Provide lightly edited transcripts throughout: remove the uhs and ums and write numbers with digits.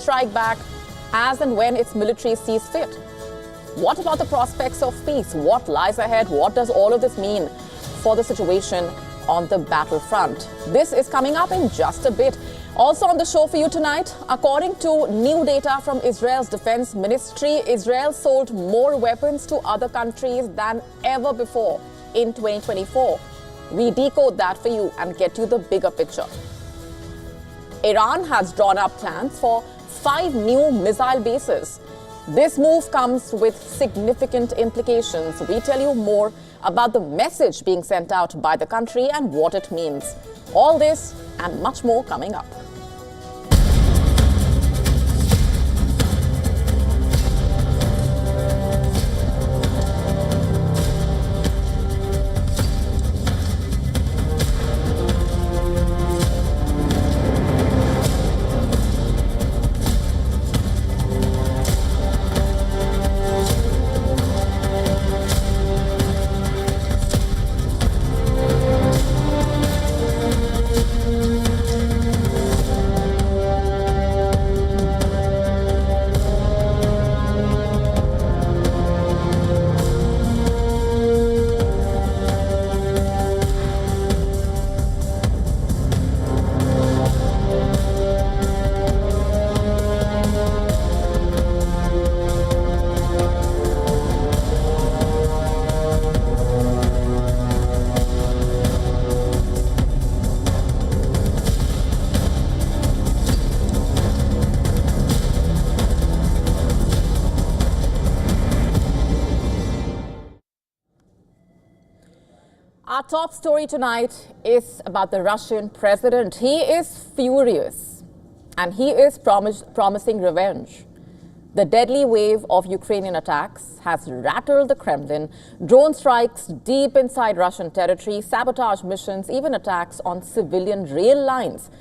strike back as and when its military sees fit. What about the prospects of peace? What lies ahead? What does all of this mean for the situation on the battlefront? This is coming up in just a bit. Also on the show for you tonight, according to new data from Israel's defense ministry, Israel sold more weapons to other countries than ever before in 2024. We decode that for you and get you the bigger picture. Iran has drawn up plans for 5 new missile bases. This move comes with significant implications. We tell you more about the message being sent out by the country and what it means. All this and much more coming up. Our top story tonight is about the Russian president. He is furious and he is promising revenge. The deadly wave of Ukrainian attacks has rattled the Kremlin. Drone strikes deep inside Russian territory, sabotage missions, even attacks on civilian rail lines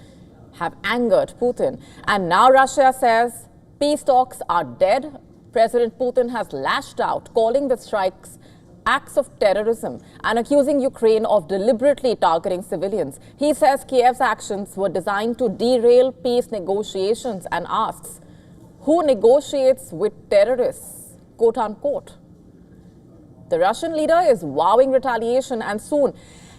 have angered Putin. And now Russia says peace talks are dead. President Putin has lashed out, calling the strikes acts of terrorism and accusing Ukraine of deliberately targeting civilians. He says Kiev's actions were designed to derail peace negotiations and asks, who negotiates with terrorists, quote unquote? The Russian leader is vowing retaliation and soon.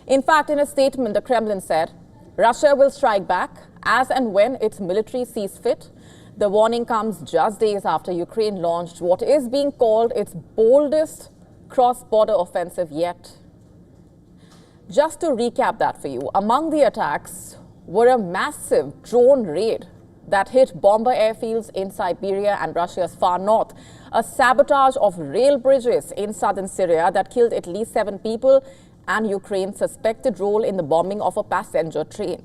In fact, in a statement, the Kremlin said, Russia will strike back as and when its military sees fit. The warning comes just days after Ukraine launched what is being called its boldest cross-border offensive yet. Just to recap that for you, among the attacks were a massive drone raid that hit bomber airfields in Siberia and Russia's far north, a sabotage of rail bridges in southern Syria that killed at least 7 people, and Ukraine's suspected role in the bombing of a passenger train.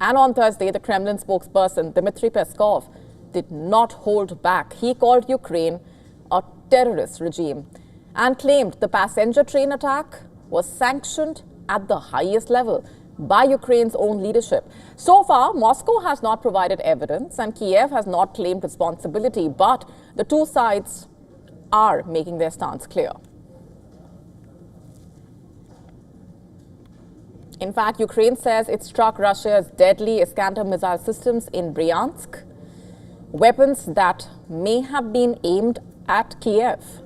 And on Thursday, the Kremlin spokesperson Dmitry Peskov did not hold back. He called Ukraine a terrorist regime and claimed the passenger train attack was sanctioned at the highest level by Ukraine's own leadership. So far, Moscow has not provided evidence and Kiev has not claimed responsibility, but the two sides are making their stance clear. In fact, Ukraine says it struck Russia's deadly Iskander missile systems in Bryansk, weapons that may have been aimed at Kiev.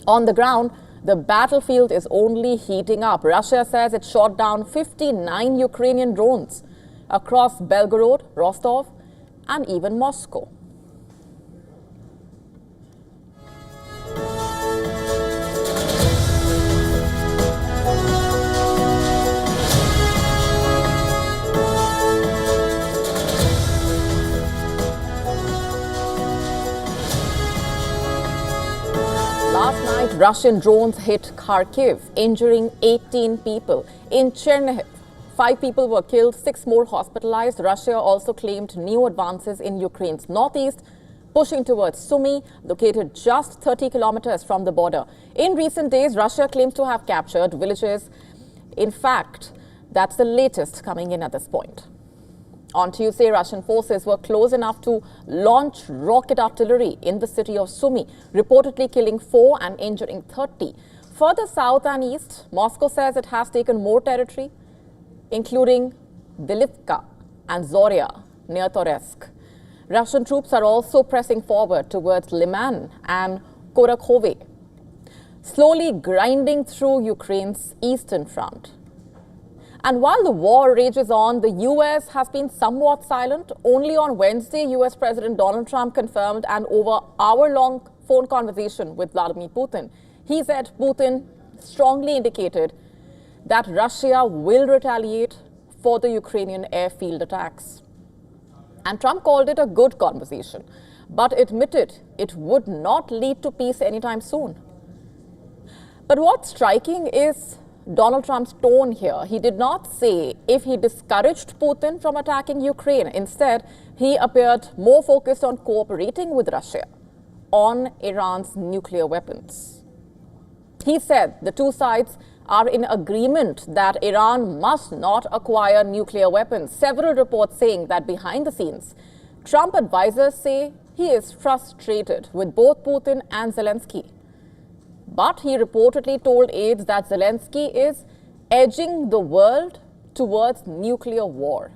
On the ground, the battlefield is only heating up. Russia says it shot down 59 Ukrainian drones across Belgorod, Rostov, and even Moscow. Last night, Russian drones hit Kharkiv, injuring 18 people. In Chernihiv, 5 people were killed, 6 more hospitalized. Russia also claimed new advances in Ukraine's northeast, pushing towards Sumy, located just 30 kilometers from the border. In recent days, Russia claims to have captured villages. In fact, that's the latest coming in at this point. On Tuesday, Russian forces were close enough to launch rocket artillery in the city of Sumy, reportedly killing 4 and injuring 30. Further south and east, Moscow says it has taken more territory, including Delivka and Zorya near Toretsk. Russian troops are also pressing forward towards Liman and Korokhove, slowly grinding through Ukraine's eastern front. And while the war rages on, the U.S. has been somewhat silent. Only on Wednesday, U.S. President Donald Trump confirmed an over-hour-long phone conversation with Vladimir Putin. He said Putin strongly indicated that Russia will retaliate for the Ukrainian airfield attacks. And Trump called it a good conversation, but admitted it would not lead to peace anytime soon. But what's striking is Donald Trump's tone here. He did not say if he discouraged Putin from attacking Ukraine. Instead, he appeared more focused on cooperating with Russia on Iran's nuclear weapons. He said the two sides are in agreement that Iran must not acquire nuclear weapons. Several reports saying that behind the scenes, Trump advisors say he is frustrated with both Putin and Zelensky. But he reportedly told aides that Zelensky is edging the world towards nuclear war.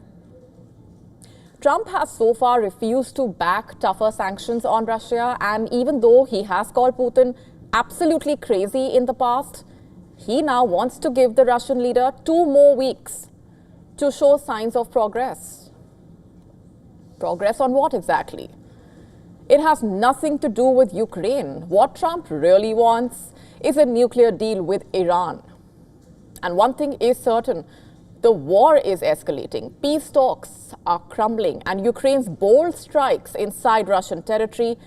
Trump has so far refused to back tougher sanctions on Russia, and even though he has called Putin absolutely crazy in the past, he now wants to give the Russian leader 2 more weeks to show signs of progress. Progress on what exactly? It has nothing to do with Ukraine. What Trump really wants is a nuclear deal with Iran. And one thing is certain, the war is escalating, peace talks are crumbling, and Ukraine's bold strikes inside Russian territory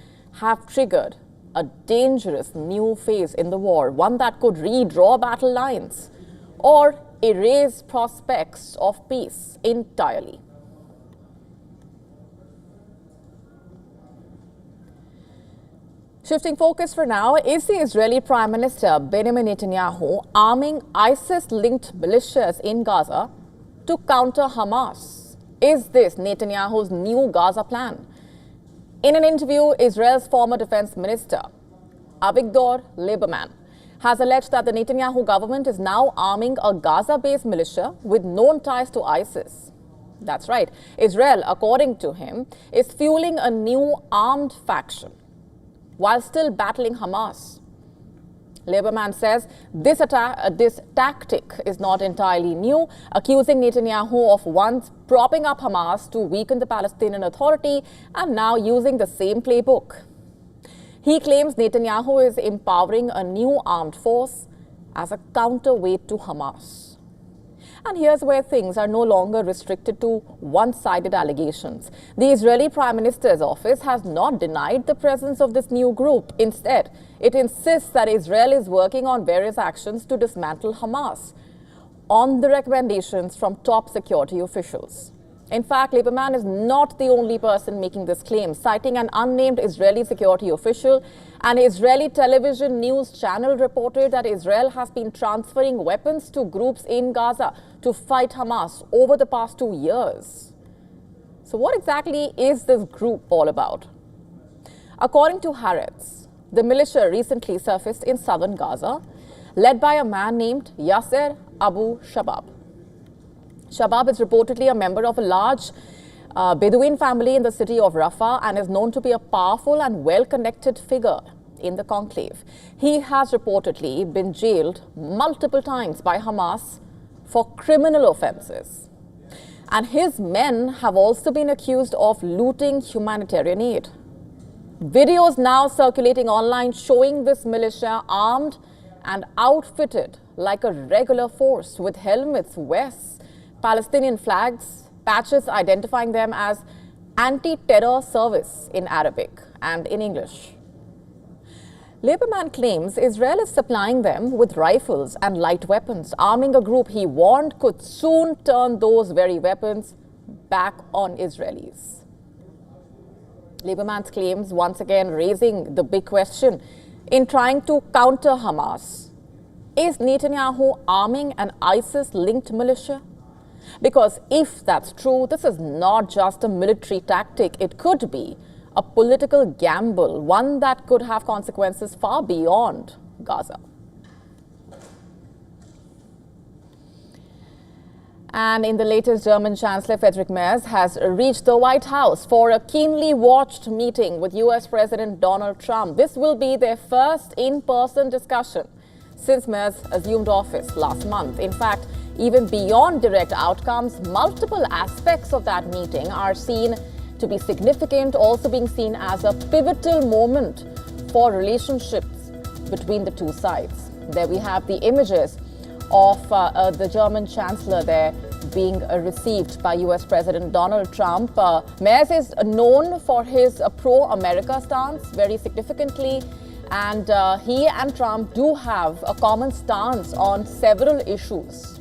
have triggered a dangerous new phase in the war, one that could redraw battle lines or erase prospects of peace entirely. Shifting focus for now, is the Israeli Prime Minister Benjamin Netanyahu arming ISIS-linked militias in Gaza to counter Hamas? Is this Netanyahu's new Gaza plan? In an interview, Israel's former defense minister, Avigdor Lieberman, has alleged that the Netanyahu government is now arming a Gaza-based militia with known ties to ISIS. That's right. Israel, according to him, is fueling a new armed faction while still battling Hamas. Lieberman says this tactic is not entirely new, accusing Netanyahu of once propping up Hamas to weaken the Palestinian Authority and now using the same playbook. He claims Netanyahu is empowering a new armed force as a counterweight to Hamas. And here's where things are no longer restricted to one-sided allegations. The Israeli Prime Minister's office has not denied the presence of this new group. Instead, it insists that Israel is working on various actions to dismantle Hamas on the recommendations from top security officials. In fact, Lieberman is not the only person making this claim. Citing an unnamed Israeli security official, an Israeli television news channel reported that Israel has been transferring weapons to groups in Gaza to fight Hamas over the past 2 years. So what exactly is this group all about? According to Haaretz, the militia recently surfaced in southern Gaza, led by a man named Yasser Abu Shabab. Shabab is reportedly a member of a large Bedouin family in the city of Rafah and is known to be a powerful and well-connected figure in the conclave. He has reportedly been jailed multiple times by Hamas for criminal offenses. And his men have also been accused of looting humanitarian aid. Videos now circulating online showing this militia armed and outfitted like a regular force with helmets, vests, Palestinian flags, patches identifying them as anti-terror service in Arabic and in English. Lieberman claims Israel is supplying them with rifles and light weapons, arming a group he warned could soon turn those very weapons back on Israelis. Lieberman's claims once again raising the big question in trying to counter Hamas. Is Netanyahu arming an ISIS-linked militia? Because if that's true, this is not just a military tactic. It could be a political gamble, one that could have consequences far And in the latest, German Chancellor Friedrich Merz has reached the White House for a keenly watched meeting with U.S. President Donald Trump. This will be their first in-person discussion since Merz assumed office last month. In fact, even beyond direct outcomes, multiple aspects of that meeting are seen to be significant, also being seen as a pivotal moment for relationships between the two sides. There we have the images of the German Chancellor there being received by U.S. President Donald Trump. Merz is known for his pro-America stance very significantly, and he and Trump do have a common stance on several issues.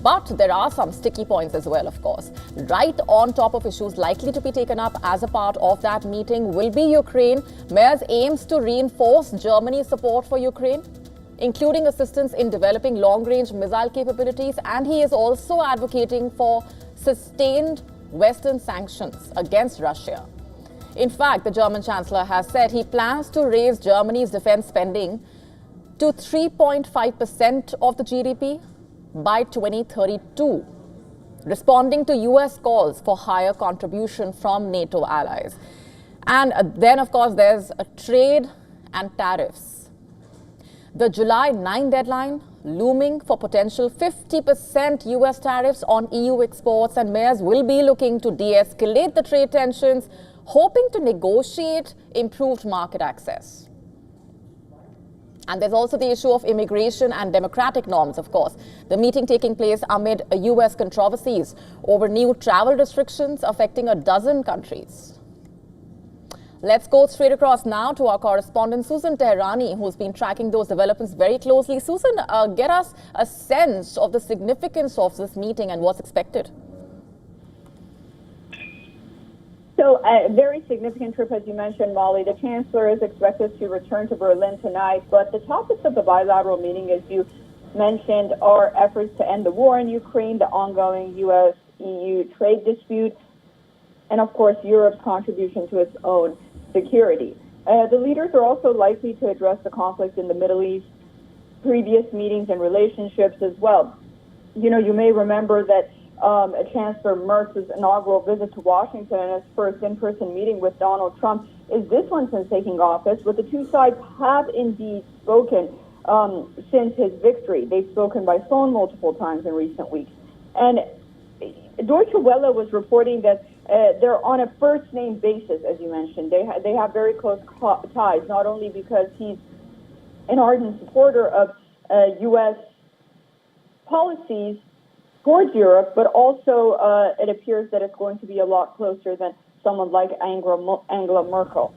But there are some sticky points as well, of course. Right on top of issues likely to be taken up as a part of that meeting will be Ukraine. Merz aims to reinforce Germany's support for Ukraine, including assistance in developing long-range missile capabilities, and he is also advocating for sustained Western sanctions against Russia. In fact, the German Chancellor has said he plans to raise Germany's defense spending to 3.5% of the GDP by 2032, responding to U.S. calls for higher contribution from NATO allies. And then, of course, there's trade and tariffs. The July 9 deadline looming for potential 50% U.S. tariffs on EU exports, and Merz will be looking to de-escalate the trade tensions, hoping to negotiate improved market access. And there's also the issue of immigration and democratic norms, of course. The meeting taking place amid U.S. controversies over new travel restrictions affecting a dozen countries. Let's go straight across now to our correspondent, Susan Teherani, who's been tracking those developments very closely. Susan, get us a sense of the significance of this meeting and what's expected. So a very significant trip, as you mentioned, Molly. The Chancellor is expected to return to Berlin tonight, but the topics of the bilateral meeting, as you mentioned, are efforts to end the war in Ukraine, the ongoing U.S.-EU trade dispute, and, of course, Europe's contribution to its own security. The leaders are also likely to address the conflict in the Middle East, previous meetings and relationships as well. You know, you may remember that Chancellor Merz's inaugural visit to Washington and his first in-person meeting with Donald Trump is this one since taking office, but the two sides have indeed spoken since his victory. They've spoken by phone multiple times in recent weeks. And Deutsche Welle was reporting that they're on a first-name basis, as you mentioned. They have very close ties, not only because he's an ardent supporter of U.S. policies towards Europe, but also it appears that it's going to be a lot closer than someone like Angela Merkel.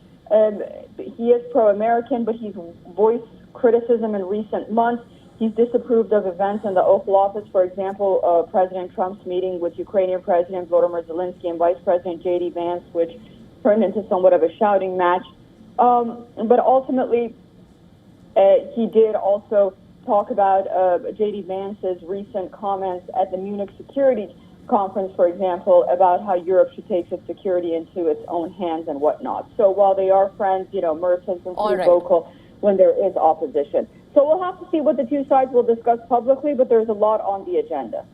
He is pro-American, but he's voiced criticism in recent months. He's disapproved of events in the Oval Office, for example, President Trump's meeting with Ukrainian President Volodymyr Zelensky and Vice President J.D. Vance, which turned into somewhat of a shouting match. But ultimately, he did also talk about J.D. Vance's recent comments at the Munich Security Conference, for example, about how Europe should take its security into its own hands and whatnot. So while they are friends, you know, Merz has been pretty vocal when there is opposition. So we'll have to see what the two sides will discuss publicly, but there's a lot on the agenda.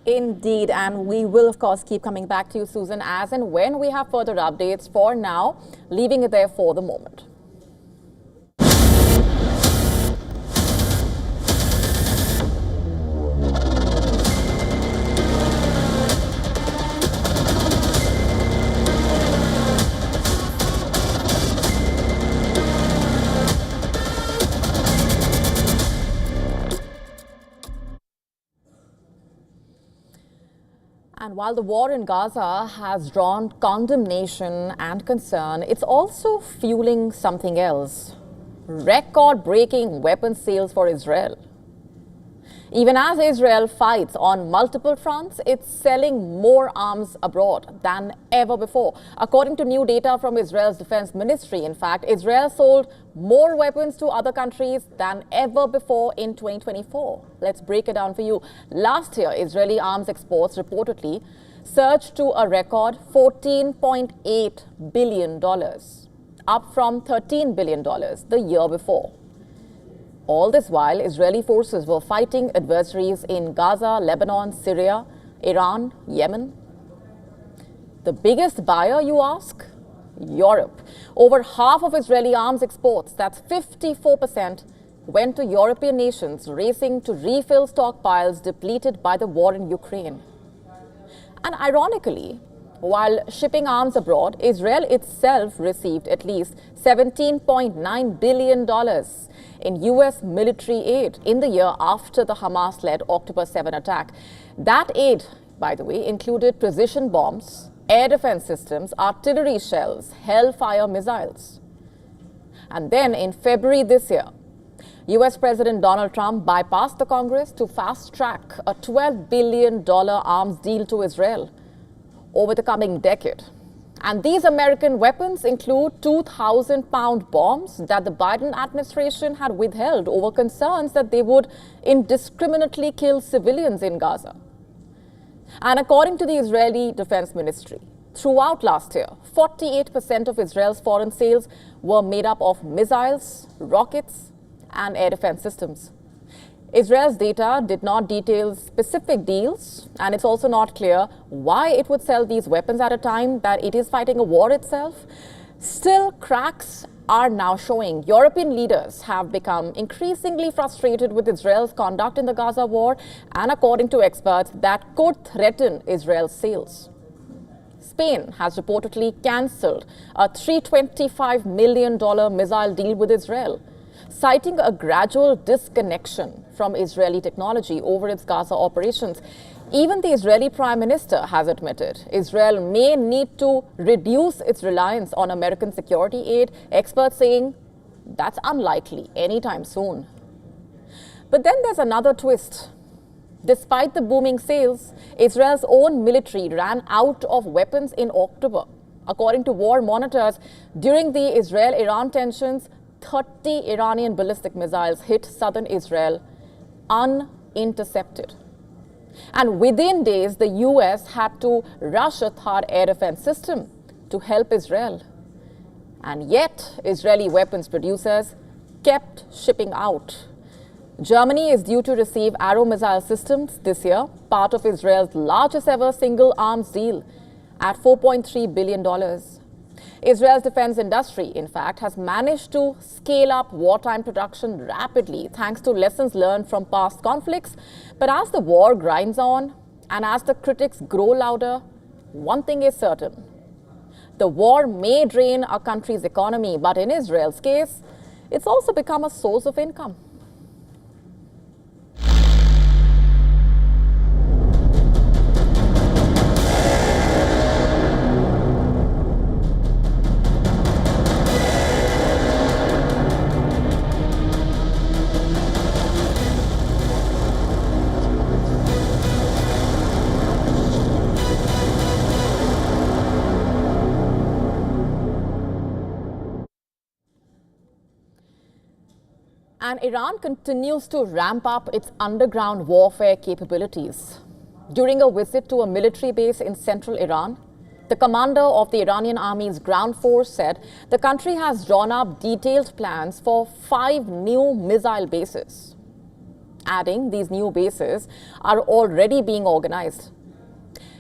Indeed, and we will, of course, keep coming back to you, Susan, as and when we have further updates. For now, leaving it there for the moment. And while the war in Gaza has drawn condemnation and concern, it's also fueling something else: record-breaking weapons sales for Israel. Even as Israel fights on multiple fronts, it's selling more arms abroad than ever before. According to new data from Israel's defense ministry, in fact, Israel sold more weapons to other countries than ever before in 2024. Let's break it down for you. Last year, Israeli arms exports reportedly surged to a record $14.8 billion, up from $13 billion the year before. All this while, Israeli forces were fighting adversaries in Gaza, Lebanon, Syria, Iran, Yemen. The biggest buyer, you ask? Europe. Over half of Israeli arms exports, that's 54%, went to European nations racing to refill stockpiles depleted by the war in Ukraine. And ironically, while shipping arms abroad, Israel itself received at least $17.9 billion in U.S. military aid in the year after the Hamas-led October 7 attack. That aid, by the way, included precision bombs, air defense systems, artillery shells, Hellfire missiles. And then in February this year, U.S. President Donald Trump bypassed the Congress to fast-track a $12 billion arms deal to Israel over the coming decade. And these American weapons include 2,000-pound bombs that the Biden administration had withheld over concerns that they would indiscriminately kill civilians in Gaza. And according to the Israeli Defense Ministry, throughout last year, 48% of Israel's foreign sales were made up of missiles, rockets, and air defense systems. Israel's data did not detail specific deals, and it's also not clear why it would sell these weapons at a time that it is fighting a war itself. Still, cracks are now showing. European leaders have become increasingly frustrated with Israel's conduct in the Gaza war, and according to experts, that could threaten Israel's sales. Spain has reportedly cancelled a $325 million missile deal with Israel, citing a gradual disconnection from Israeli technology over its Gaza operations. Even the Israeli Prime Minister has admitted Israel may need to reduce its reliance on American security aid, experts saying that's unlikely anytime soon. But then there's another twist. Despite the booming sales, Israel's own military ran out of weapons in October. According to war monitors, during the Israel-Iran tensions, 30 Iranian ballistic missiles hit southern Israel unintercepted. And within days, the U.S. had to rush a THAAD air defense system to help Israel. And yet, Israeli weapons producers kept shipping out. Germany is due to receive Arrow missile systems this year, part of Israel's largest ever single arms deal at $4.3 billion. Israel's defense industry, in fact, has managed to scale up wartime production rapidly thanks to lessons learned from past conflicts. But as the war grinds on and as the critics grow louder, one thing is certain. The war may drain a country's economy, but in Israel's case, it's also become a source of income. And Iran continues to ramp up its underground warfare capabilities. During a visit to a military base in central Iran, the commander of the Iranian army's ground force said the country has drawn up detailed plans for 5 new missile bases. Adding, these new bases are already being organized.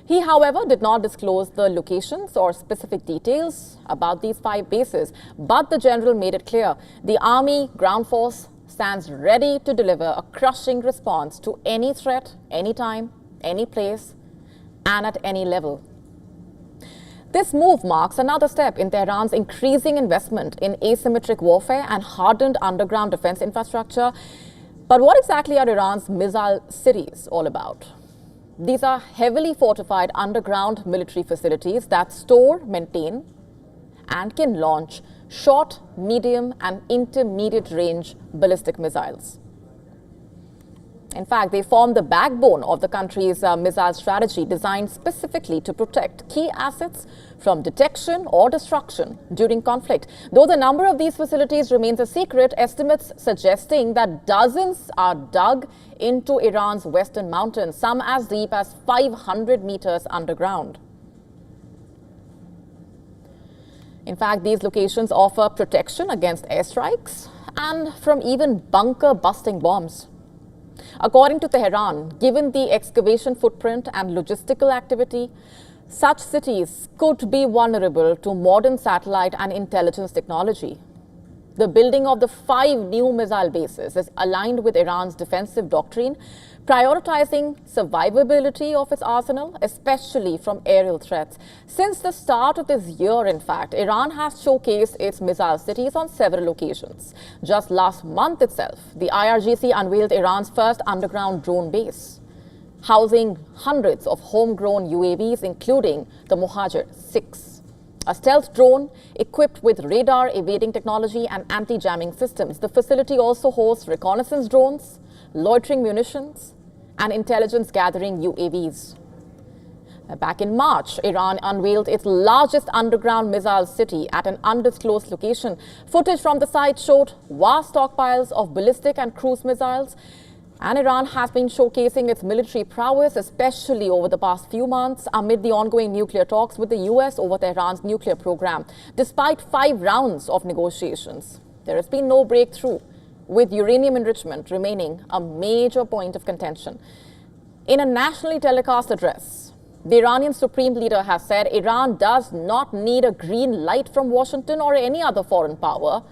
He, however, did not disclose the locations or specific details about these 5 bases, but the general made it clear the army ground force stands ready to deliver a crushing response to any threat, anytime, any place, and at any level. This move marks another step in Tehran's increasing investment in asymmetric warfare and hardened underground defense infrastructure. But what exactly are Iran's missile cities all about? These are heavily fortified underground military facilities that store, maintain, and can launch short, medium, and intermediate range ballistic missiles. In fact, they form the backbone of the country's missile strategy, designed specifically to protect key assets from detection or destruction during conflict. Though the number of these facilities remains a secret, estimates suggesting that dozens are dug into Iran's western mountains, some as deep as 500 meters underground. In fact, these locations offer protection against airstrikes and from even bunker-busting bombs. According to Tehran, given the excavation footprint and logistical activity, such cities could be vulnerable to modern satellite and intelligence technology. The building of the 5 new missile bases is aligned with Iran's defensive doctrine, prioritizing survivability of its arsenal, especially from aerial threats. Since the start of this year, in fact, Iran has showcased its missile cities on several occasions. Just last month itself, the IRGC unveiled Iran's first underground drone base, housing hundreds of homegrown UAVs, including the Hajj 6. A stealth drone equipped with radar evading technology and anti-jamming systems. The facility also hosts reconnaissance drones, loitering munitions, and intelligence gathering UAVs. Back in March, Iran unveiled its largest underground missile city at an undisclosed location. Footage from the site showed vast stockpiles of ballistic and cruise missiles. And Iran has been showcasing its military prowess, especially over the past few months, amid the ongoing nuclear talks with the U.S. over Tehran's nuclear program. Despite 5 rounds of negotiations, there has been no breakthrough, with uranium enrichment remaining a major point of contention. In a nationally telecast address, the Iranian Supreme Leader has said Iran does not need a green light from Washington or any other foreign power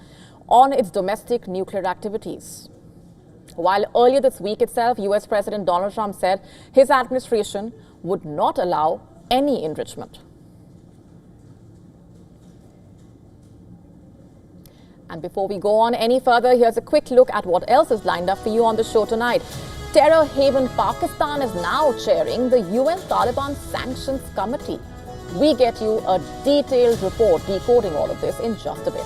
on its domestic nuclear activities. While earlier this week itself, U.S. President Donald Trump said his administration would not allow any enrichment. And before we go on any further, here's a quick look at what else is lined up for you on the show tonight. Terror haven Pakistan is now chairing the UN Taliban Sanctions Committee. We get you a detailed report decoding all of this in just a bit.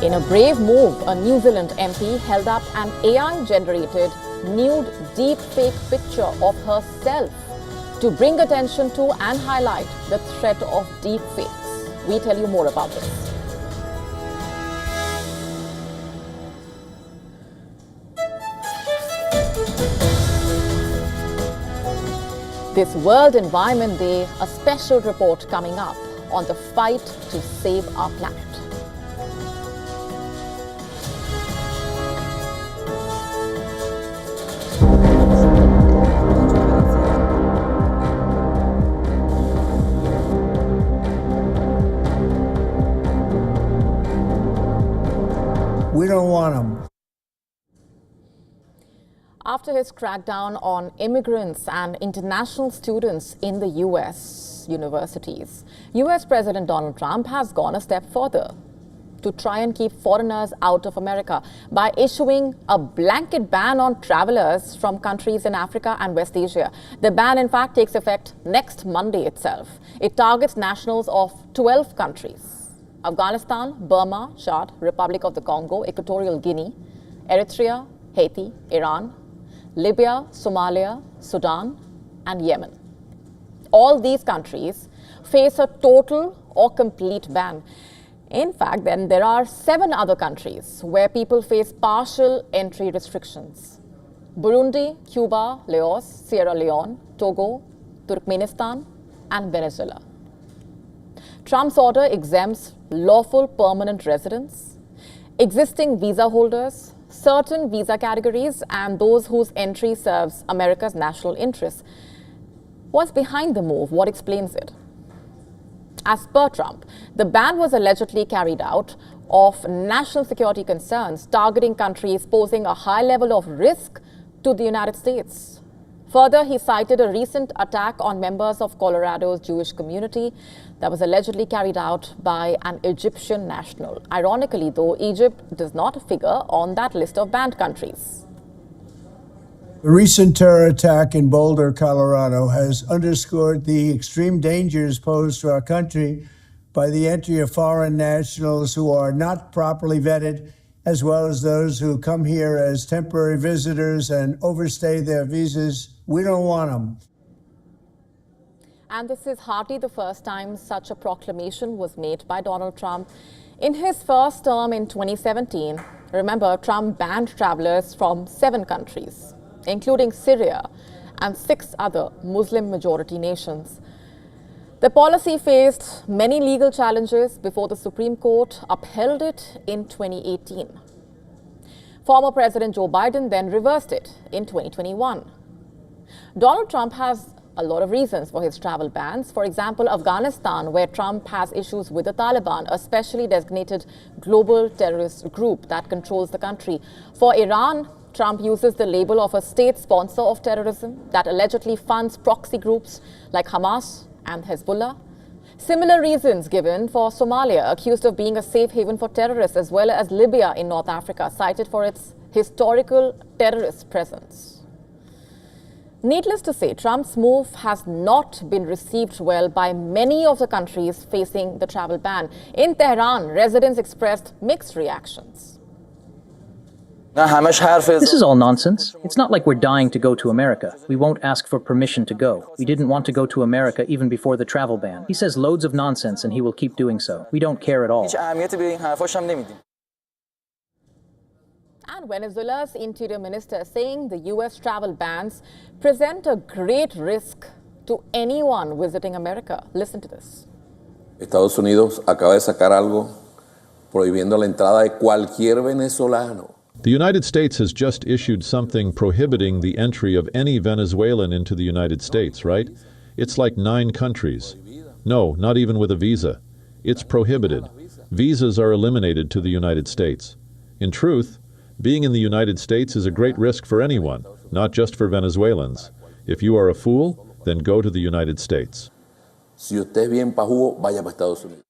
In a brave move, a New Zealand MP held up an AI-generated nude deepfake picture of herself to bring attention to and highlight the threat of deepfakes. We tell you more about this. This World Environment Day, a special report coming up on the fight to save our planet. We don't want them. After his crackdown on immigrants and international students in the U.S. universities, U.S. President Donald Trump has gone a step further to try and keep foreigners out of America by issuing a blanket ban on travelers from countries in Africa and West Asia. The ban, in fact, takes effect next Monday itself. It targets nationals of 12 countries: Afghanistan, Burma, Chad, Republic of the Congo, Equatorial Guinea, Eritrea, Haiti, Iran, Libya, Somalia, Sudan, and Yemen. All these countries face a total or complete ban. In fact, then there are 7 other countries where people face partial entry restrictions: Burundi, Cuba, Laos, Sierra Leone, Togo, Turkmenistan, and Venezuela. Trump's order exempts lawful permanent residents, existing visa holders, certain visa categories, and those whose entry serves America's national interests. What's behind the move? What explains it? As per Trump, the ban was allegedly carried out of national security concerns, targeting countries posing a high level of risk to the United States. Further, he cited a recent attack on members of Colorado's Jewish community that was allegedly carried out by an Egyptian national. Ironically, though, Egypt does not figure on that list of banned countries. The recent terror attack in Boulder, Colorado, has underscored the extreme dangers posed to our country by the entry of foreign nationals who are not properly vetted, as well as those who come here as temporary visitors and overstay their visas. We don't want them. And this is hardly the first time such a proclamation was made by Donald Trump. In his first term in 2017, remember, Trump banned travelers from 7 countries, including Syria and 6 other Muslim-majority nations. The policy faced many legal challenges before the Supreme Court upheld it in 2018. Former President Joe Biden then reversed it in 2021. Donald Trump has a lot of reasons for his travel bans. For example, Afghanistan, where Trump has issues with the Taliban, a specially designated global terrorist group that controls the country. For Iran, Trump uses the label of a state sponsor of terrorism that allegedly funds proxy groups like Hamas and Hezbollah. Similar reasons given for Somalia, accused of being a safe haven for terrorists, as well as Libya in North Africa, cited for its historical terrorist presence. Needless to say, Trump's move has not been received well by many of the countries facing the travel ban. In Tehran, residents expressed mixed reactions. This is all nonsense. It's not like we're dying to go to America. We won't ask for permission to go. We didn't want to go to America even before the travel ban. He says loads of nonsense and he will keep doing so. We don't care at all. And Venezuela's interior minister saying the U.S. travel bans present a great risk to anyone visiting America. Listen to this. Estados Unidos acaba de sacar algo prohibiendo la entrada de cualquier venezolano. The United States has just issued something prohibiting the entry of any Venezuelan into the United States, right? It's like 9 countries. No, not even with a visa. It's prohibited. Visas are eliminated to the United States. In truth, being in the United States is a great risk for anyone, not just for Venezuelans. If you are a fool, then go to the United States. Si usted es bien pajugo, vaya para Estados Unidos.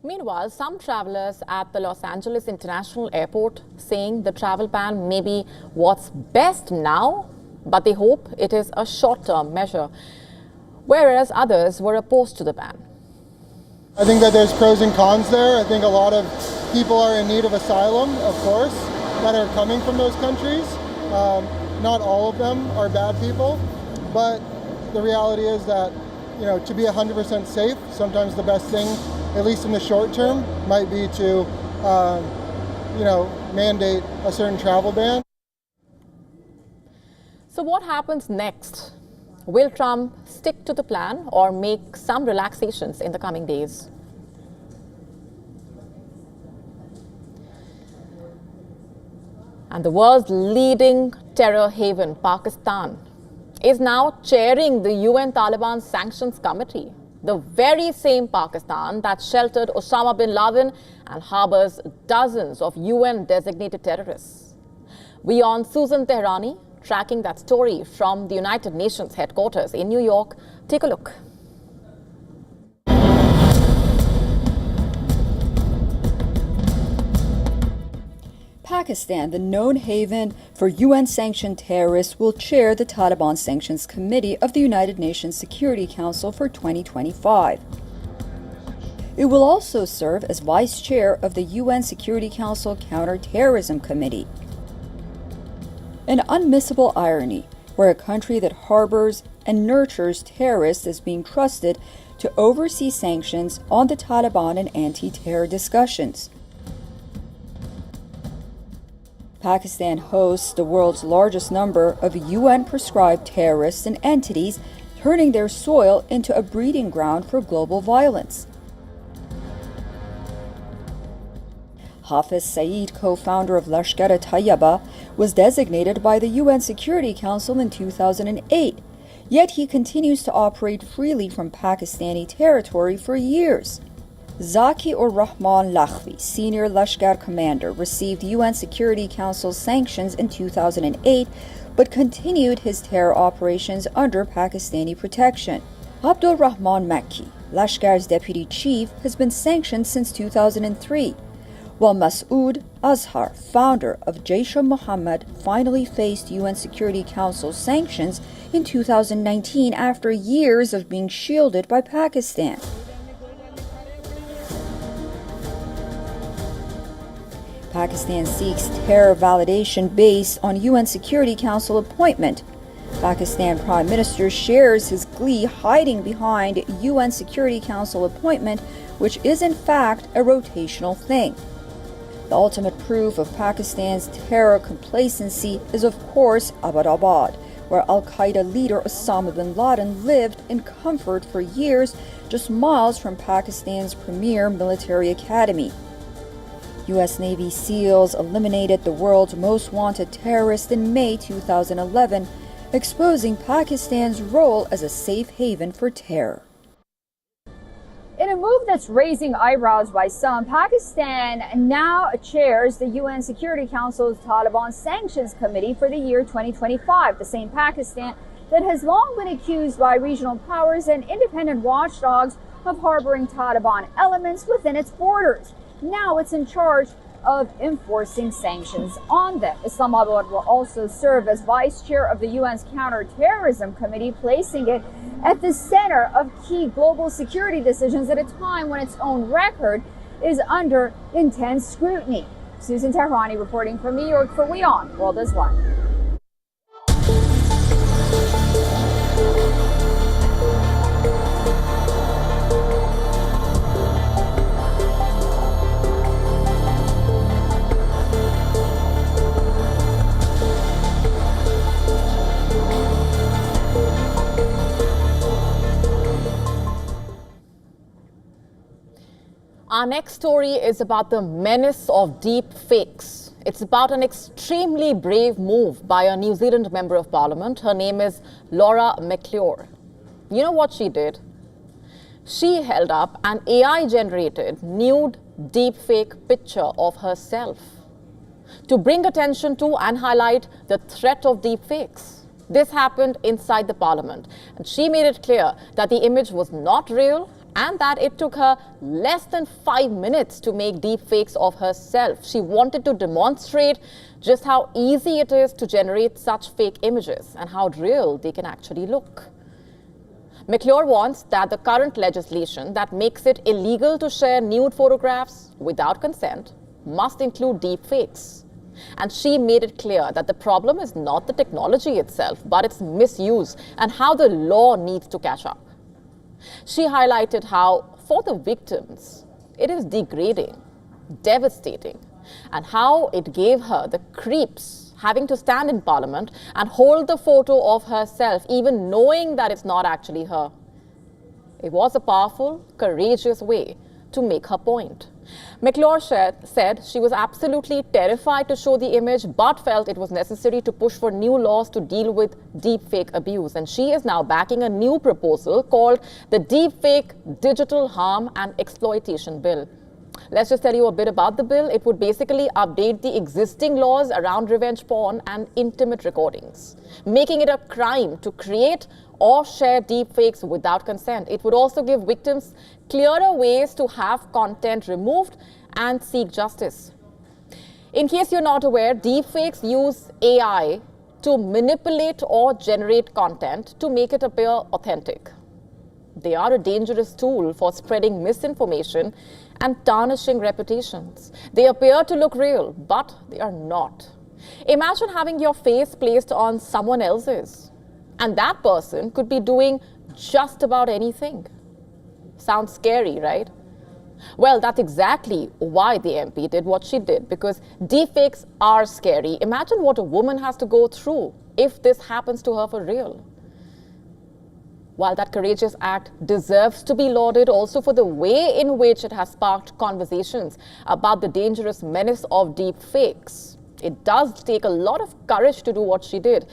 Meanwhile, some travelers at the Los Angeles International Airport saying the travel ban may be what's best now, but they hope it is a short-term measure, whereas others were opposed to the ban. I think that there's pros and cons there. I think a lot of people are in need of asylum, of course, that are coming from those countries. Not all of them are bad people, but the reality is that, to be 100% safe, sometimes the best thing, at least in the short term, might be to, mandate a certain travel ban. So what happens next? Will Trump stick to the plan or make some relaxations in the coming days? And the world's leading terror haven, Pakistan, is now chairing the UN Taliban Sanctions Committee, the very same Pakistan that sheltered Osama bin Laden and harbors dozens of UN-designated terrorists. WION Susan Tehrani tracking that story from the United Nations headquarters in New York. Take a look. Pakistan, the known haven for UN-sanctioned terrorists, will chair the Taliban Sanctions Committee of the United Nations Security Council for 2025. It will also serve as vice chair of the UN Security Council Counterterrorism Committee. An unmissable irony, where a country that harbors and nurtures terrorists is being trusted to oversee sanctions on the Taliban and anti-terror discussions. Pakistan hosts the world's largest number of UN-prescribed terrorists and entities, turning their soil into a breeding ground for global violence. Hafiz Saeed, co-founder of Lashkar-e-Taiba, was designated by the UN Security Council in 2008, yet he continues to operate freely from Pakistani territory for years. Zaki-ur-Rahman Lakhvi, senior Lashkar commander, received UN Security Council sanctions in 2008, but continued his terror operations under Pakistani protection. Abdul Rahman Makki, Lashkar's deputy chief, has been sanctioned since 2003, while Masood Azhar, founder of Jaish-e-Mohammed, finally faced UN Security Council sanctions in 2019 after years of being shielded by Pakistan. Pakistan seeks terror validation based on UN Security Council appointment. Pakistan Prime Minister shares his glee hiding behind UN Security Council appointment, which is in fact a rotational thing. The ultimate proof of Pakistan's terror complacency is, of course, Abbottabad, where Al-Qaeda leader Osama bin Laden lived in comfort for years, just miles from Pakistan's premier military academy. U.S. Navy SEALs eliminated the world's most wanted terrorist in May 2011, exposing Pakistan's role as a safe haven for terror. In a move that's raising eyebrows by some, Pakistan now chairs the UN Security Council's Taliban Sanctions Committee for the year 2025, the same Pakistan that has long been accused by regional powers and independent watchdogs of harboring Taliban elements within its borders. Now it's in charge of enforcing sanctions on them. Islamabad will also serve as vice chair of the UN's Counterterrorism Committee, placing it at the center of key global security decisions at a time when its own record is under intense scrutiny. Susan Tehrani reporting from New York for WION World is One. Our next story is about the menace of deep fakes. It's about an extremely brave move by a New Zealand Member of Parliament. Her name is Laura McClure. You know what she did? She held up an AI-generated nude deepfake picture of herself to bring attention to and highlight the threat of deepfakes. This happened inside the Parliament, and she made it clear that the image was not real and that it took her less than 5 minutes to make deepfakes of herself. She wanted to demonstrate just how easy it is to generate such fake images and how real they can actually look. McClure wants that the current legislation that makes it illegal to share nude photographs without consent must include deepfakes. And she made it clear that the problem is not the technology itself, but its misuse and how the law needs to catch up. She highlighted how, for the victims, it is degrading, devastating, and how it gave her the creeps having to stand in Parliament and hold the photo of herself, even knowing that it's not actually her. It was a powerful, courageous way to make her point. McClure said she was absolutely terrified to show the image, but felt it was necessary to push for new laws to deal with deepfake abuse. And she is now backing a new proposal called the Deepfake Digital Harm and Exploitation Bill. Let's just tell you a bit about the bill. It would basically update the existing laws around revenge porn and intimate recordings, making it a crime to create or share deepfakes without consent. It would also give victims clearer ways to have content removed and seek justice. In case you're not aware, deepfakes use AI to manipulate or generate content to make it appear authentic. They are a dangerous tool for spreading misinformation and tarnishing reputations. They appear to look real, but they are not. Imagine having your face placed on someone else's, and that person could be doing just about anything. Sounds scary, right? Well, that's exactly why the MP did what she did, because deepfakes are scary. Imagine what a woman has to go through if this happens to her for real. While that courageous act deserves to be lauded also for the way in which it has sparked conversations about the dangerous menace of deepfakes, it does take a lot of courage to do what she did.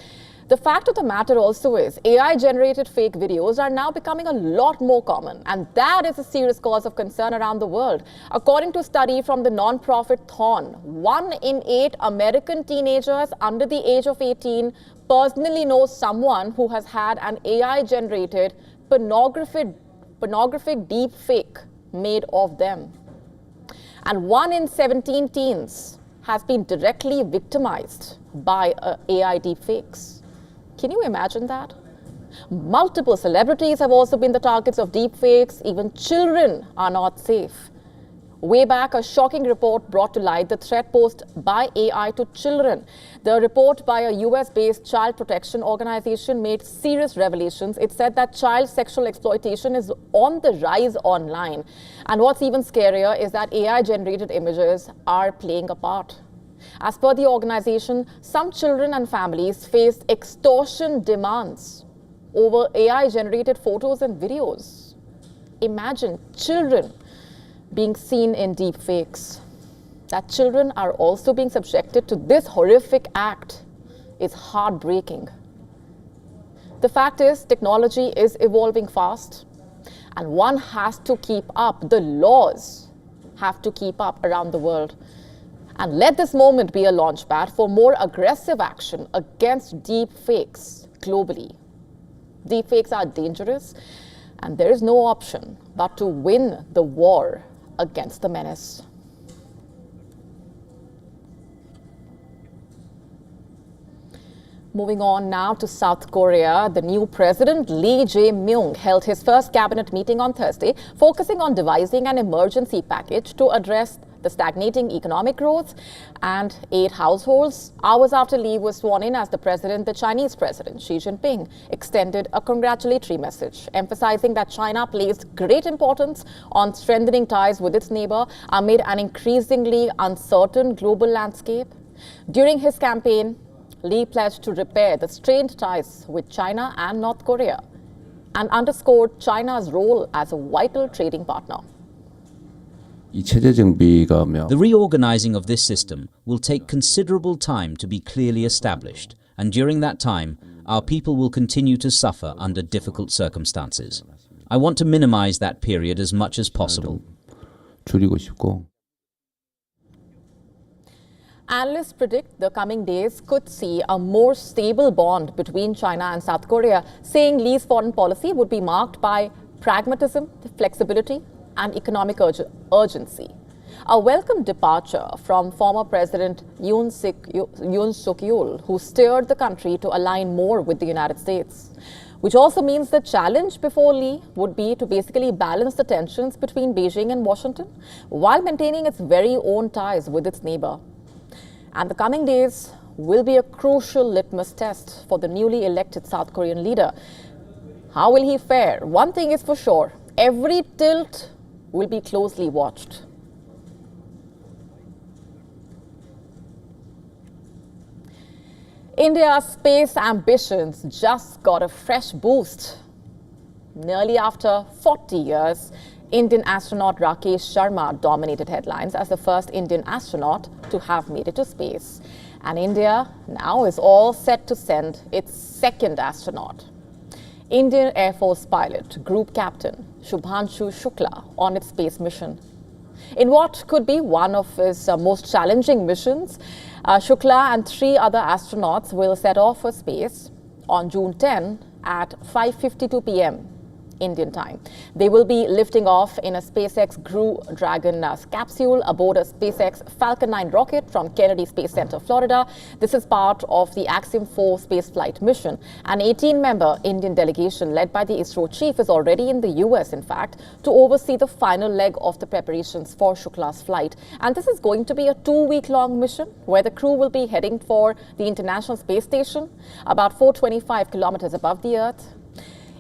The fact of the matter also is AI-generated fake videos are now becoming a lot more common, and that is a serious cause of concern around the world. According to a study from the non-profit Thorn, 1 in 8 American teenagers under the age of 18 personally knows someone who has had an AI-generated pornographic deepfake made of them. And 1 in 17 teens has been directly victimized by AI deepfakes. Can you imagine that? Multiple celebrities have also been the targets of deepfakes. Even children are not safe. Way back, a shocking report brought to light the threat posed by AI to children. The report by a US-based child protection organization made serious revelations. It said that child sexual exploitation is on the rise online. And what's even scarier is that AI-generated images are playing a part. As per the organization, some children and families faced extortion demands over AI-generated photos and videos. Imagine children being seen in deepfakes. That children are also being subjected to this horrific act is heartbreaking. The fact is, technology is evolving fast, and one has to keep up. The laws have to keep up around the world. And let this moment be a launchpad for more aggressive action against deepfakes globally. Deepfakes are dangerous, and there is no option but to win the war against the menace. Moving on now to South Korea, the new president, Lee Jae-myung, held his first cabinet meeting on Thursday, focusing on devising an emergency package to address the stagnating economic growth and aid households. Hours after Lee was sworn in as the president, the Chinese president, Xi Jinping, extended a congratulatory message, emphasizing that China placed great importance on strengthening ties with its neighbor amid an increasingly uncertain global landscape. During his campaign, Lee pledged to repair the strained ties with China and North Korea and underscored China's role as a vital trading partner. The reorganizing of this system will take considerable time to be clearly established, and during that time, our people will continue to suffer under difficult circumstances. I want to minimize that period as much as possible. Analysts predict the coming days could see a more stable bond between China and South Korea, saying Lee's foreign policy would be marked by pragmatism, flexibility, and economic urgency. A welcome departure from former President Yoon Suk-yeol, who steered the country to align more with the United States. Which also means the challenge before Lee would be to basically balance the tensions between Beijing and Washington while maintaining its very own ties with its neighbor. And the coming days will be a crucial litmus test for the newly elected South Korean leader. How will he fare? One thing is for sure, every tilt will be closely watched. India's space ambitions just got a fresh boost. Nearly after 40 years, Indian astronaut Rakesh Sharma dominated headlines as the first Indian astronaut to have made it to space. And India now is all set to send its second astronaut, Indian Air Force pilot, Group Captain Shubhanshu Shukla, on its space mission. In what could be one of his most challenging missions, Shukla and 3 other astronauts will set off for space on June 10 at 5:52 p.m. Indian time. They will be lifting off in a SpaceX Crew Dragon capsule aboard a SpaceX Falcon 9 rocket from Kennedy Space Center, Florida. This is part of the Axiom 4 spaceflight mission. An 18-member Indian delegation led by the ISRO chief is already in the US, in fact, to oversee the final leg of the preparations for Shukla's flight. And this is going to be a 2-week-long mission where the crew will be heading for the International Space Station, about 425 kilometers above the Earth.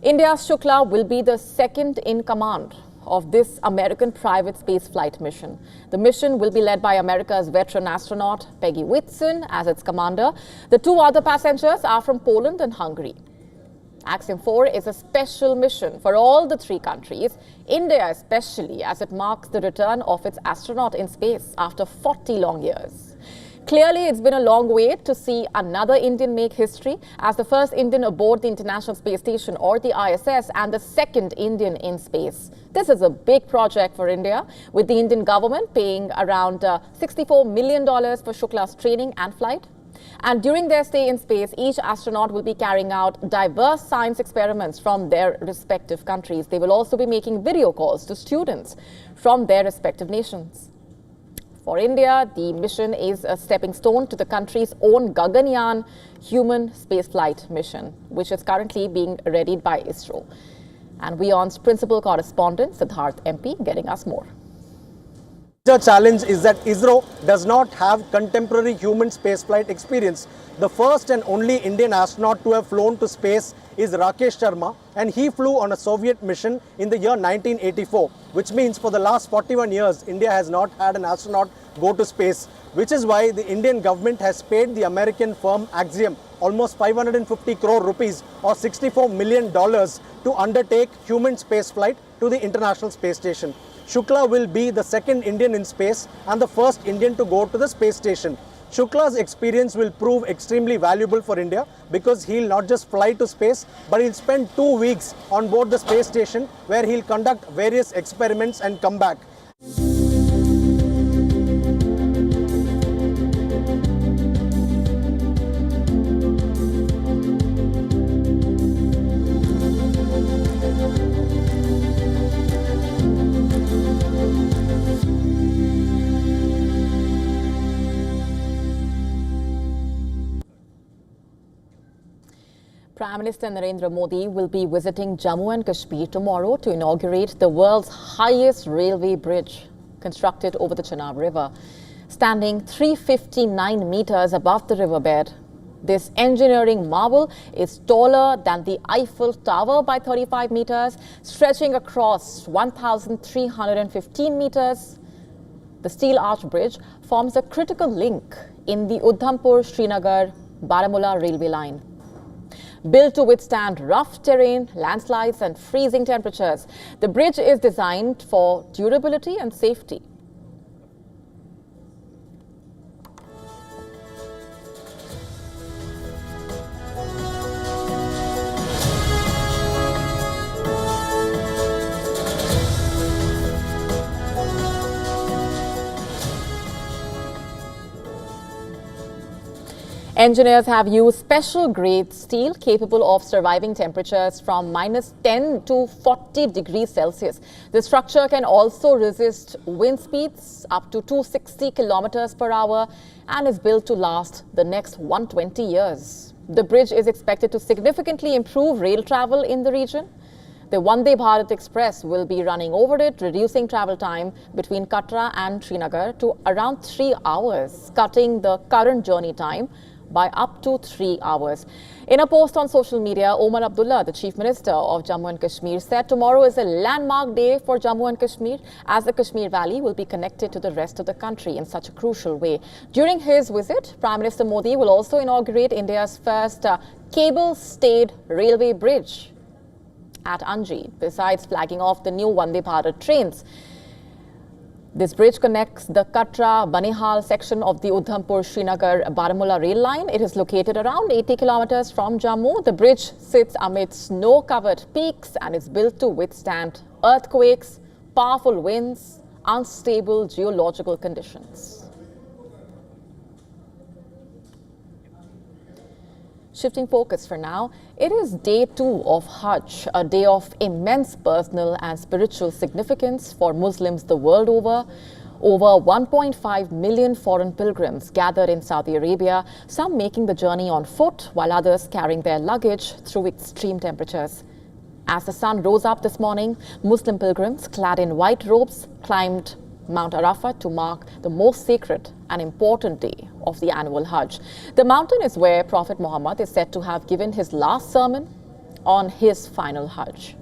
India's Shukla will be the second in command of this American private spaceflight mission. The mission will be led by America's veteran astronaut Peggy Whitson as its commander. The 2 other passengers are from Poland and Hungary. Axiom 4 is a special mission for all the 3 countries, India especially, as it marks the return of its astronaut in space after 40 long years. Clearly, it's been a long wait to see another Indian make history as the first Indian aboard the International Space Station, or the ISS, and the second Indian in space. This is a big project for India, with the Indian government paying around $64 million for Shukla's training and flight. And during their stay in space, each astronaut will be carrying out diverse science experiments from their respective countries. They will also be making video calls to students from their respective nations. For India, the mission is a stepping stone to the country's own Gaganyaan human spaceflight mission, which is currently being readied by ISRO. And WION's principal correspondent, Siddharth MP, getting us more. The challenge is that ISRO does not have contemporary human spaceflight experience. The first and only Indian astronaut to have flown to space is Rakesh Sharma, and he flew on a Soviet mission in the year 1984, which means for the last 41 years, India has not had an astronaut go to space. which is why the Indian government has paid the American firm Axiom almost 550 crore rupees or $64 million to undertake human spaceflight to the International Space Station. Shukla will be the second Indian in space and the first Indian to go to the space station. Shukla's experience will prove extremely valuable for India because he'll not just fly to space, but he'll spend 2 weeks on board the space station where he'll conduct various experiments and come back. Prime Minister Narendra Modi will be visiting Jammu and Kashmir tomorrow to inaugurate the world's highest railway bridge constructed over the Chenab River. Standing 359 meters above the riverbed, this engineering marvel is taller than the Eiffel Tower by 35 meters, stretching across 1,315 meters. The steel arch bridge forms a critical link in the Udhampur-Srinagar-Baramulla railway line. Built to withstand rough terrain, landslides and freezing temperatures, the bridge is designed for durability and safety. Engineers have used special grade steel capable of surviving temperatures from -10 to 40 degrees Celsius. The structure can also resist wind speeds up to 260 kilometers per hour and is built to last the next 120 years. The bridge is expected to significantly improve rail travel in the region. The Vande Bharat Express will be running over it, reducing travel time between Katra and Srinagar to around 3 hours, cutting the current journey time by up to 3 hours. In a post on social media, Omar Abdullah, the Chief Minister of Jammu and Kashmir, said tomorrow is a landmark day for Jammu and Kashmir as the Kashmir Valley will be connected to the rest of the country in such a crucial way. During his visit, Prime Minister Modi will also inaugurate India's first cable-stayed railway bridge at Anji, besides flagging off the new Vande Bharat trains. This bridge connects the Katra-Banihal section of the Udhampur-Srinagar-Baramulla rail line. It is located around 80 kilometers from Jammu. The bridge sits amid snow-covered peaks and is built to withstand earthquakes, powerful winds, unstable geological conditions. Shifting focus for now, it is day 2 of Hajj, a day of immense personal and spiritual significance for Muslims the world over. Over 1.5 million foreign pilgrims gathered in Saudi Arabia, some making the journey on foot while others carrying their luggage through extreme temperatures. As the sun rose up this morning, Muslim pilgrims clad in white robes climbed Mount Arafat to mark the most sacred and important day of the annual Hajj. The mountain is where Prophet Muhammad is said to have given his last sermon on his final Hajj.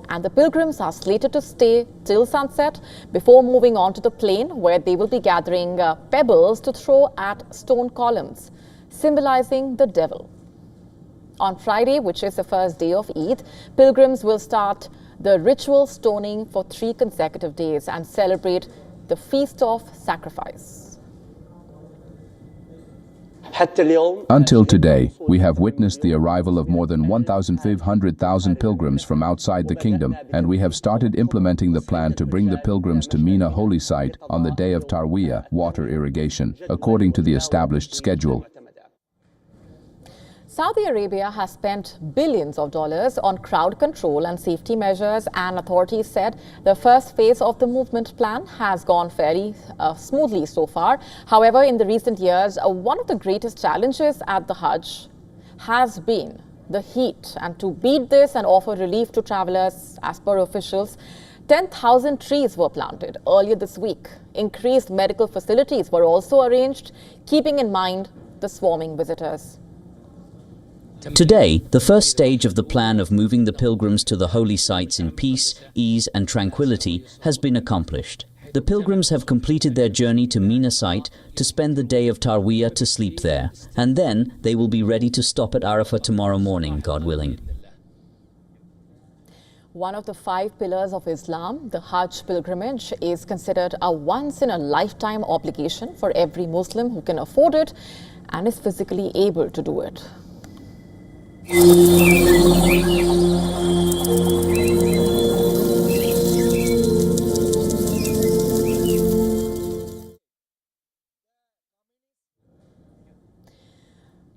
And the pilgrims are slated to stay till sunset before moving on to the plain, where they will be gathering pebbles to throw at stone columns, symbolizing the devil. On Friday, which is the first day of Eid, pilgrims will start the ritual stoning for 3 consecutive days and celebrate the Feast of Sacrifice. Until today, we have witnessed the arrival of more than 1,500,000 pilgrims from outside the kingdom, and we have started implementing the plan to bring the pilgrims to Mina holy site on the day of Tarwiyah, water irrigation, according to the established schedule. Saudi Arabia has spent billions of dollars on crowd control and safety measures, and authorities said the first phase of the movement plan has gone fairly smoothly so far. However, in the recent years, one of the greatest challenges at the Hajj has been the heat. And to beat this and offer relief to travelers, as per officials, 10,000 trees were planted earlier this week. Increased medical facilities were also arranged, keeping in mind the swarming visitors. Today, the first stage of the plan of moving the pilgrims to the holy sites in peace, ease and tranquility has been accomplished. The pilgrims have completed their journey to Mina site to spend the day of Tarwiyah to sleep there, and then they will be ready to stop at Arafah tomorrow morning, God willing. One of the 5 pillars of Islam, the Hajj pilgrimage, is considered a once-in-a-lifetime obligation for every Muslim who can afford it and is physically able to do it.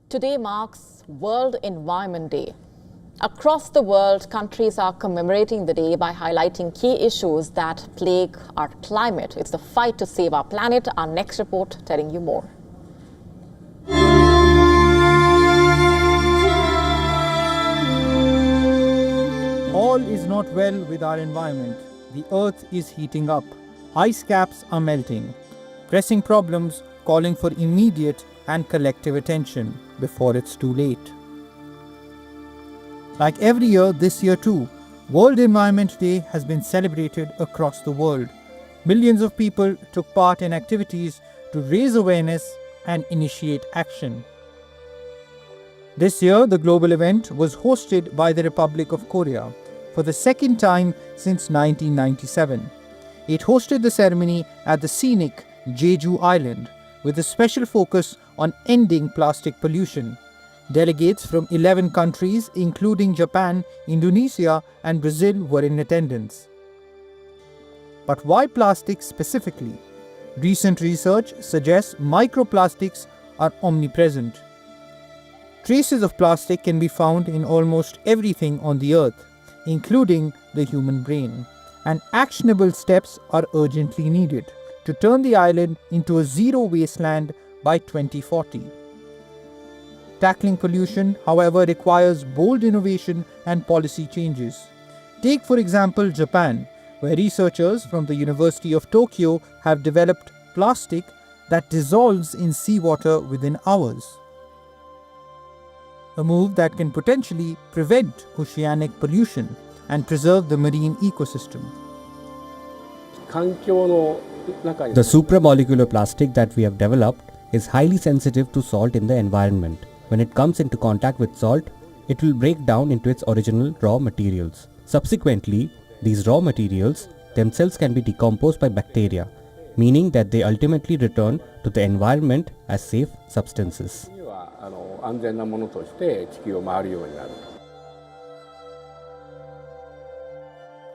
Today marks World Environment Day. Across the world, countries are commemorating the day by highlighting key issues that plague our climate. It's the fight to save our planet. Our next report telling you more. All is not well with our environment. The earth is heating up. Ice caps are melting. Pressing problems calling for immediate and collective attention before it's too late. Like every year, this year too, World Environment Day has been celebrated across the world. Millions of people took part in activities to raise awareness and initiate action. This year, the global event was hosted by the Republic of Korea for the second time since 1997. It hosted the ceremony at the scenic Jeju Island with a special focus on ending plastic pollution. Delegates from 11 countries, including Japan, Indonesia, and Brazil, were in attendance. But why plastics specifically? Recent research suggests microplastics are omnipresent. Traces of plastic can be found in almost everything on the earth, including the human brain, and actionable steps are urgently needed to turn the island into a zero wasteland by 2040. Tackling pollution, however, requires bold innovation and policy changes. Take, for example, Japan, where researchers from the University of Tokyo have developed plastic that dissolves in seawater within hours. A move that can potentially prevent oceanic pollution and preserve the marine ecosystem. The supramolecular plastic that we have developed is highly sensitive to salt in the environment. When it comes into contact with salt, it will break down into its original raw materials. Subsequently, these raw materials themselves can be decomposed by bacteria, meaning that they ultimately return to the environment as safe substances.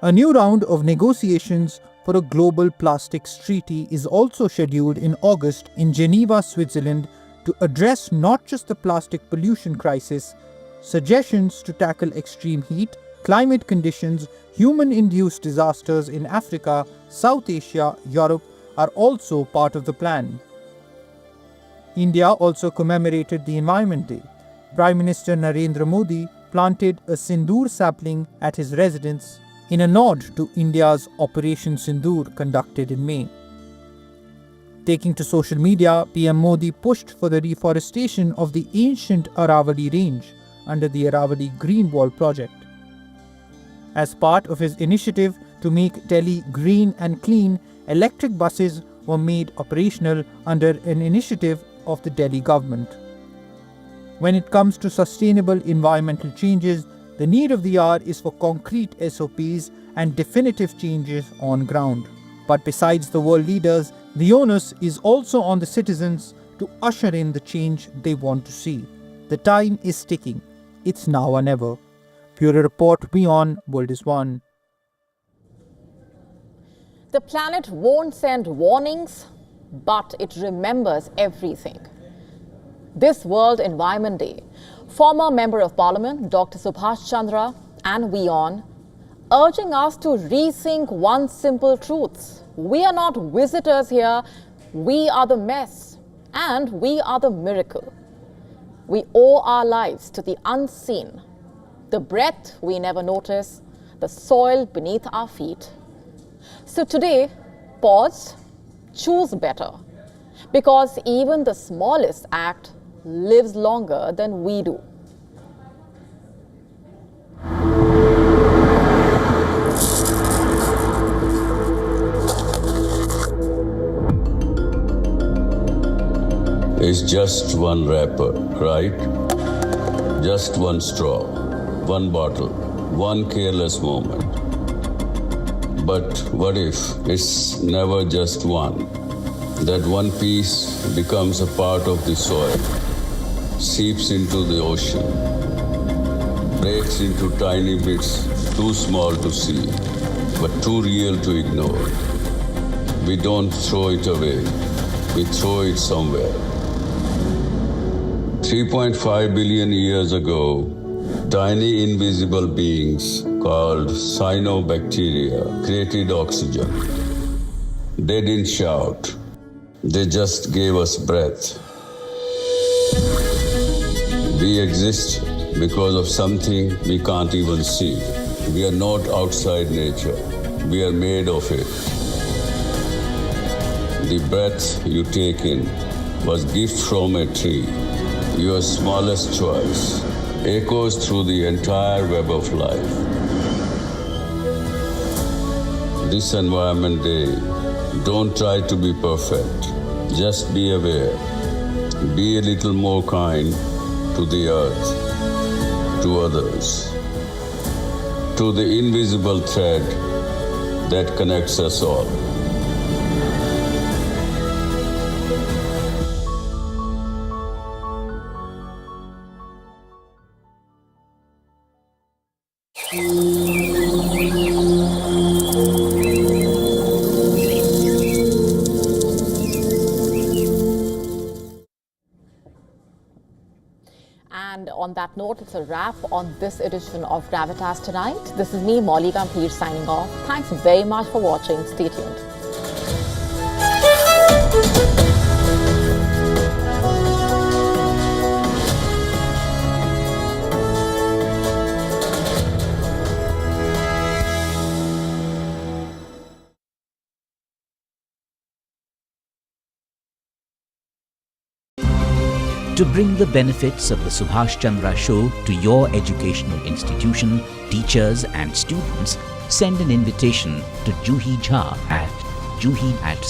A new round of negotiations for a global plastics treaty is also scheduled in August in Geneva, Switzerland, to address not just the plastic pollution crisis. Suggestions to tackle extreme heat, climate conditions, human-induced disasters in Africa, South Asia, Europe are also part of the plan. India also commemorated the Environment Day. Prime Minister Narendra Modi planted a Sindoor sapling at his residence in a nod to India's Operation Sindoor conducted in May. Taking to social media, PM Modi pushed for the reforestation of the ancient Aravalli range under the Aravalli Green Wall project. As part of his initiative to make Delhi green and clean, electric buses were made operational under an initiative of the Delhi government. When it comes to sustainable environmental changes, the need of the hour is for concrete SOPs and definitive changes on ground. But besides the world leaders, the onus is also on the citizens to usher in the change they want to see. The time is ticking. It's now or never. Bureau Report, WION World is One. The planet won't send warnings, but it remembers everything. This World Environment Day, former Member of Parliament Dr. Subhash Chandra and WION urging us to rethink one simple truth. We are not visitors here, we are the mess, and we are the miracle. We owe our lives to the unseen, the breath we never notice, the soil beneath our feet. So today, pause, choose better, because even the smallest act lives longer than we do. is just one wrapper, right? Just one straw, one bottle, one careless moment. But what if it's never just one? That one piece becomes a part of the soil, seeps into the ocean, breaks into tiny bits too small to see, but too real to ignore. We don't throw it away, we throw it somewhere. 3.5 billion years ago, tiny invisible beings called cyanobacteria created oxygen. They didn't shout, they just gave us breath. We exist because of something we can't even see. We are not outside nature, we are made of it. The breath you take in was gift from a tree. Your smallest choice echoes through the entire web of life. This Environment Day, don't try to be perfect. Just be aware. Be a little more kind to the earth, to others, to the invisible thread that connects us all. And on that note, it's a wrap on this edition of Gravitas Tonight. This is me, Molly Gampir, signing off. Thanks very much for watching. Stay tuned. To bring the benefits of the Subhash Chandra Show to your educational institution, teachers and students, send an invitation to Juhi Jha at